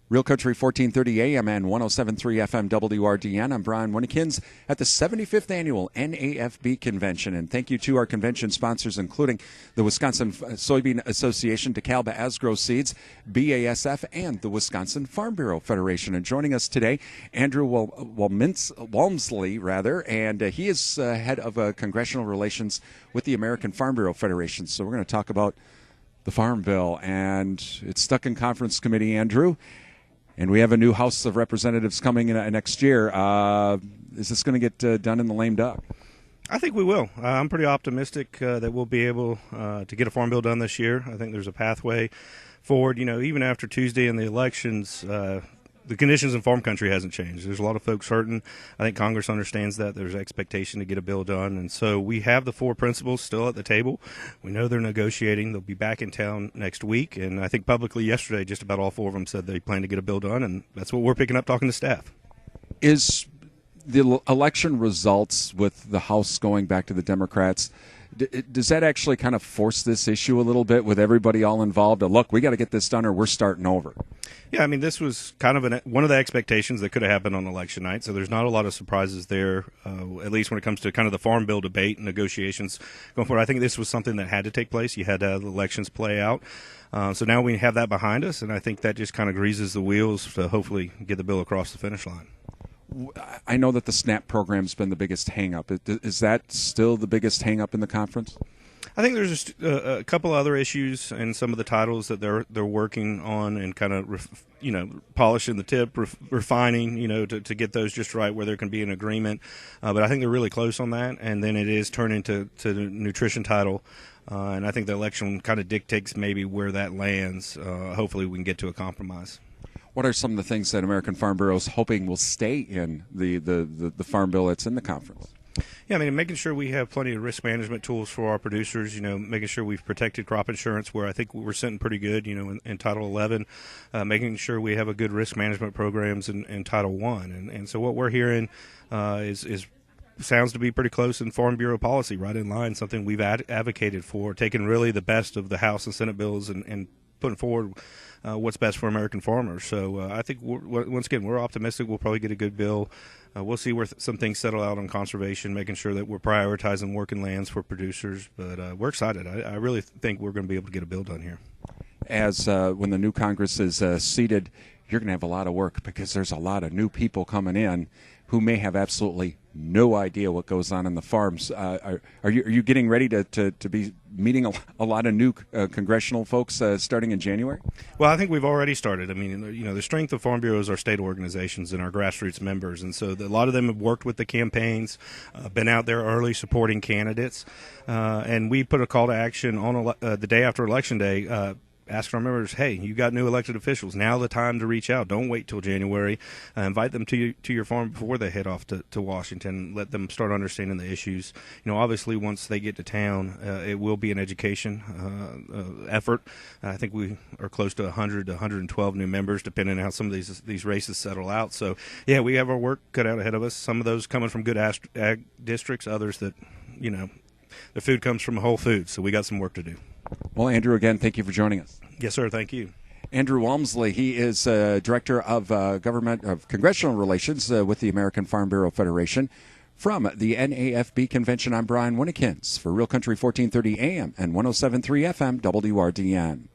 Real Country 1430 AM and 107.3 FM WRDN. I'm Brian Winnekins at the 75th Annual NAFB Convention. And thank you to our convention sponsors, including the Wisconsin Soybean Association, DeKalb Asgrow Seeds, BASF, and the Wisconsin Farm Bureau Federation. And joining us today, Andrew Walmsley, and he is head of congressional relations with the American Farm Bureau Federation. So we're going to talk about the Farm Bill, and it's stuck in conference committee, Andrew. And we have a new House of Representatives coming in next year. Is this going to get done in the lame duck? I think we will. I'm pretty optimistic that we'll be able to get a farm bill done this year. I think there's a pathway forward. You know, even after Tuesday and the elections, the conditions in farm country hasn't changed. There's a lot of folks hurting. I think Congress understands that. There's expectation to get a bill done. And so we have the four principals still at the table. We know they're negotiating. They'll be back in town next week. And I think publicly yesterday, just about all four of them said they plan to get a bill done. And that's what we're picking up talking to staff. Is the election results with the House going back to the Democrats, does that actually kind of force this issue a little bit with everybody all involved? Look, we got to get this done or we're starting over. Yeah, I mean, this was kind of one of the expectations that could have happened on election night, so there's not a lot of surprises there, at least when it comes to kind of the farm bill debate and negotiations going forward. I think this was something that had to take place. You had to have the elections play out. So now we have that behind us, and I think that just kind of greases the wheels to hopefully get the bill across the finish line. I know that the SNAP program's been the biggest hang-up. Is that still the biggest hang-up in the conference? I think there's just a couple other issues and some of the titles that they're working on and kind of polishing the tip, refining to get those just right where there can be an agreement. But I think they're really close on that, and then it is turning to the nutrition title. And I think the election kind of dictates maybe where that lands. Hopefully we can get to a compromise. What are some of the things that American Farm Bureau is hoping will stay in the farm bill that's in the conference? Yeah, I mean, making sure we have plenty of risk management tools for our producers, making sure we've protected crop insurance where I think we're sitting pretty good, in Title 11, making sure we have a good risk management programs in Title 1. And so what we're hearing is sounds to be pretty close in Farm Bureau policy, right in line, something we've advocated for, taking really the best of the House and Senate bills and putting forward what's best for American farmers. So I think, once again, we're optimistic we'll probably get a good bill. We'll see where some things settle out on conservation, making sure that we're prioritizing working lands for producers. But we're excited. I really think we're going to be able to get a bill done here. As when the new Congress is seated, you're going to have a lot of work because there's a lot of new people coming in who may have absolutely no idea what goes on in the farms. Are you getting ready to be meeting a lot of new congressional folks starting in January? Well, I think we've already started. I mean, the strength of Farm Bureau is our state organizations and our grassroots members, and so a lot of them have worked with the campaigns, been out there early supporting candidates, and we put a call to action on the day after Election Day. Ask our members, hey, you got new elected officials. Now the time to reach out. Don't wait till January. Invite them to your farm before they head off to Washington. Let them start understanding the issues. Obviously, once they get to town, it will be an education effort. I think we are close to 100 to 112 new members, depending on how some of these races settle out. So, yeah, we have our work cut out ahead of us. Some of those coming from good ag districts, others that, the food comes from Whole Foods. So we got some work to do. Well, Andrew, again, thank you for joining us. Yes, sir. Thank you. Andrew Walmsley, he is Director of Congressional Relations with the American Farm Bureau Federation. From the NAFB Convention, I'm Brian Winnekins for Real Country 1430 AM and 107.3 FM WRDN.